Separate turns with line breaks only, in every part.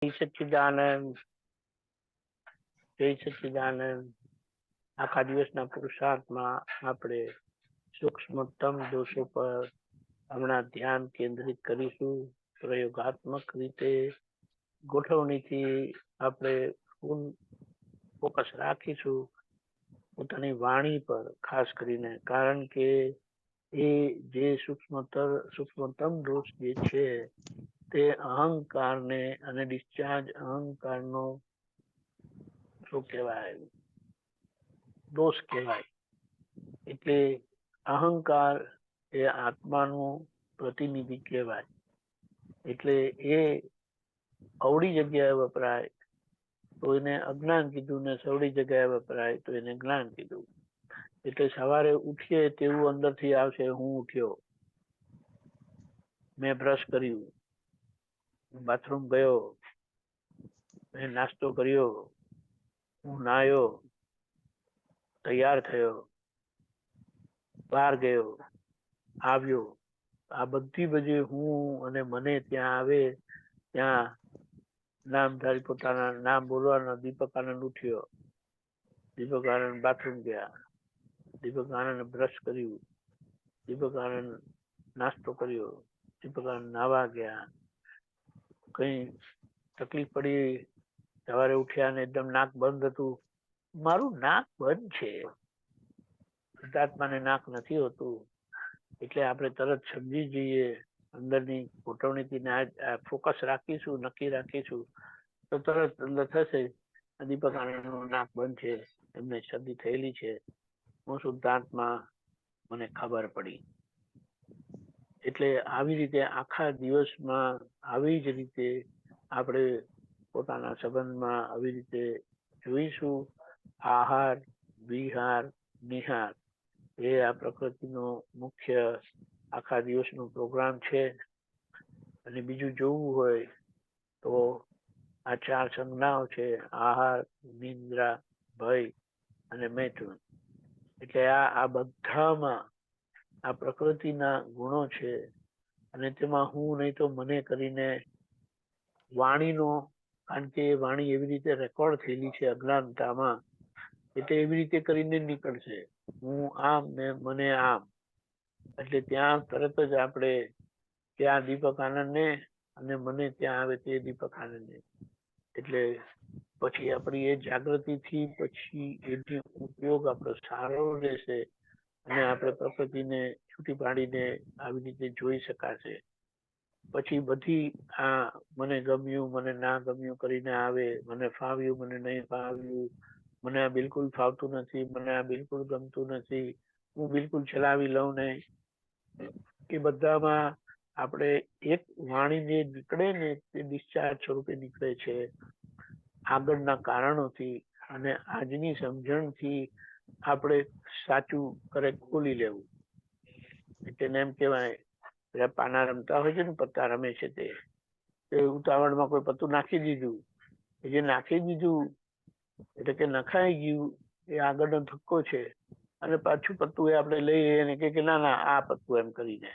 જય સચ્ચિદાનંદ, જય સચ્ચિદાનંદ. આખા દિવસના પુરુષાર્થમાં આપણે સૂક્ષ્મતમ દોષો પર હમણાં ધ્યાન કેન્દ્રિત કરીશું. પ્રયોગાત્મક રીતે ગોઠવણીથી આપણે ફૂલ ફોકસ રાખીશું પોતાની વાણી પર, ખાસ કરીને. કારણ કે એ જે સૂક્ષ્મતમ દોષ જે છે તે અહંકારને અને ડિસ્ચાર્જ અહંકારનો શું કહેવાય, દોષ કહેવાય. એટલે અહંકાર એ આત્માનું પ્રતિનિધિ કહેવાય. એટલે એ અવળી જગ્યાએ વપરાય તો એને અજ્ઞાન કીધું, ને સવળી જગ્યાએ વપરાય તો એને જ્ઞાન કીધું. એટલે સવારે ઉઠીએ તેવું અંદરથી આવશે, હું ઉઠ્યો, મેં બ્રશ કર્યું, બાથરૂમ ગયો, મેં નાસ્તો કર્યો, હું નાયો, તૈયાર થયો, બહાર ગયો, આવ્યો. આ બધી હું અને મને ત્યાં આવે ત્યાં નામધારી પોતાના નામ બોલવાના. દીપક આનંદ ઉઠ્યો, દીપક આનંદ બાથરૂમ ગયા, દીપક આનંદ બ્રશ કર્યું, દીપક આનંદ નાસ્તો કર્યો, દીપક આનંદ નાવા ગયા. કઈ તકલીફ પડી, સવારે ઉઠ્યા ને એકદમ નાક બંધ હતું. મારું નાક બંધ છે, શુદ્ધાત્માને નાક નથી હોતું. એટલે આપણે તરત સમજી જઈએ, અંદરની ગોઠવણીથી ફોકસ રાખીશું, નક્કી રાખીશું તો તરત અંદર થશે દીપક આનંદનું નાક બંધ છે, એમને શરદી થયેલી છે, હું શુદ્ધાત્મા, મને ખબર પડી. એટલે આવી રીતે આખા દિવસમાં આવી જ રીતે આપણે પોતાના સંબંધમાં આવી રીતે જોઈશું. આહાર, વિહાર, નિહાર એ આ પ્રકૃતિનો મુખ્ય આખા દિવસનો પ્રોગ્રામ છે. અને બીજું જોવું હોય તો આ 4 સંજ્ઞાઓ છે: આહાર, નિદ્રા, ભય અને મૈથુન. એટલે આ બધામાં આ પ્રકૃતિના ગુણો છે. અને તેમાં હું નહીં તો મને કરીને વાણીનો, કારણ કે વાણી એવી રીતે રેકોર્ડ થયેલી છે અજ્ઞાનતામાં, એટલે એવી રીતે કરીને નીકળશે, હું આમ ને મને આમ. એટલે ત્યાં તરત જ આપણે ત્યાં દીપક આનંદને અને મને ત્યાં આવે તે દીપક આનંદને. એટલે પછી આપણી એ જાગૃતિથી પછી એનો ઉપયોગ આપણો સારો રહેશે અને આપણે પ્રકૃતિને છૂટી પાડીને આવી રીતે જોઈ શકાશે. પછી બધી આ મને ગમ્યું, મને ના ગમ્યું કરીને આવે, મને ફાવ્યું, મને નહીં ફાવ્યું, મને આ બિલકુલ ફાવતું નથી, મને આ બિલકુલ ગમતું નથી, હું બિલકુલ ચલાવી લઉં નહીં. એ બધામાં આપણે એક વાણી જે નીકળે ને તે ડિસ્ચાર્જ સ્વરૂપે નીકળે છે આગળના કારણોથી. અને આજની સમજણથી આપણે સાચું કરેક્ટ ખોલી લેવું. એટલે એમ કહેવાય, પાના રમતા હોય છે ને, પત્તા રમે છે, તે ઉતાવળમાં કોઈ પત્તું નાખી દીધું, જે નાખી દીધું એટલે કે નખાઈ ગયું, એ આગળનો ધક્કો છે. અને પાછું પત્તું એ આપણે લઈએ અને કે ના ના આ પત્તું, એમ કરીને.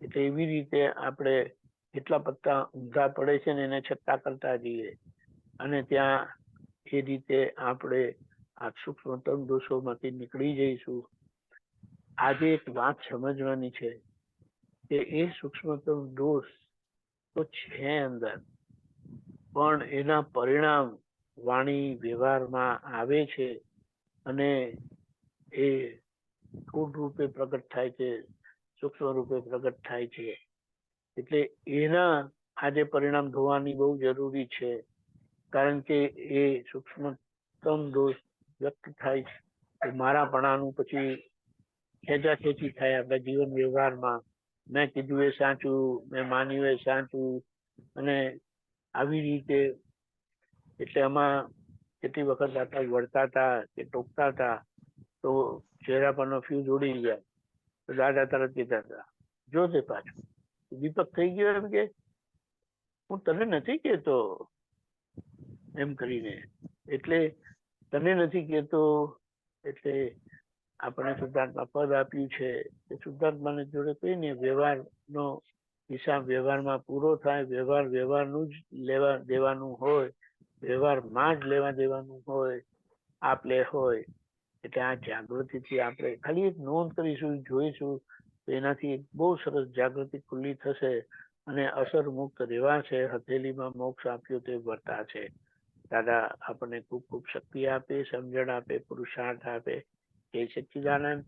એટલે એવી રીતે આપણે જેટલા પત્તા ઊંધા પડે છે ને એને છત્તા કરતા જઈએ. અને ત્યાં એ રીતે આપણે આ સૂક્ષ્મતમ દોષોમાંથી નીકળી જઈશું. આજે એક વાત સમજવાની છે કે એ સૂક્ષ્મતમ દોષ તો છે અંદર, પણ એના પરિણામ વાણી વ્યવહારમાં આવે છે અને એ સ્થૂળ રૂપે પ્રગટ થાય છે, સૂક્ષ્મ રૂપે પ્રગટ થાય છે. એટલે એના આજે પરિણામ ધોવાની બહુ જરૂરી છે. કારણ કે એ સૂક્ષ્મતમ દોષ વ્યક્ત થાય છે, મારાપણાનું પછી ખેંચાખેંચી થાય આપણા જીવન વ્યવહારમાં. મેં કીધું એ સાચું, મેં માન્યું એ સાચું, અને આવી રીતે. એટલે આમાં કેટલી વખત આપણે વળતા હતા કે ટોકતા હતા તો ચહેરા પરનો ફ્યુઝ ઉડી જાય તો દાદા તરત કહેતા હતા, જોજે પાછું દીપક થઈ ગયો, એમ કે હું તને નથી કહેતો, એમ કરીને. એટલે તને નથી કહેતો એટલે આપણે શુદ્ધાત્મા પદ આપ્યું છે. એ શુદ્ધાત્માને જોડે કહીને વ્યવહારનો હિસાબ વ્યવહારમાં પૂરો થાય, વ્યવહાર વ્યવહારનું જ લેવા દેવાનું હોય, વ્યવહારમાં જ લેવા દેવાનું હોય, આપ લે હોય. એટલે આ જાગૃતિથી આપણે ખાલી એક નોંધ કરીશું, જોઈશું, તો એનાથી બહુ સરસ જાગૃતિ ખુલ્લી થશે અને અસર મુક્ત રહેવા છે. હથેલીમાં મોક્ષ આપ્યો તે વર્તા છે. દાદા આપણને ખૂબ ખૂબ શક્તિ આપે, સમજણ આપે, પુરુષાર્થ આપે. જય સચ્ચિદાનંદ.